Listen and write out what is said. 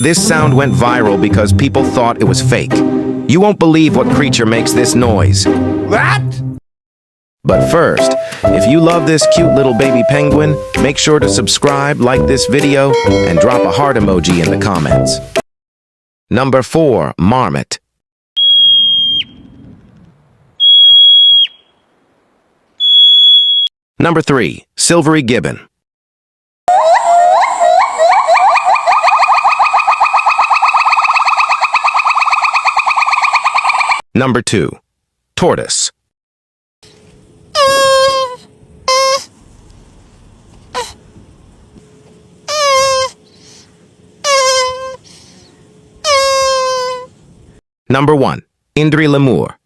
This sound went viral because people thought it was fake. You won't believe what creature makes this noise. What? But first, if you love this cute little baby penguin, make sure to subscribe, like this video, and drop a heart emoji in the comments. Number 4. Marmot. Number 3. Silvery gibbon. Number 2. Tortoise. Number 1. Indri Lemur.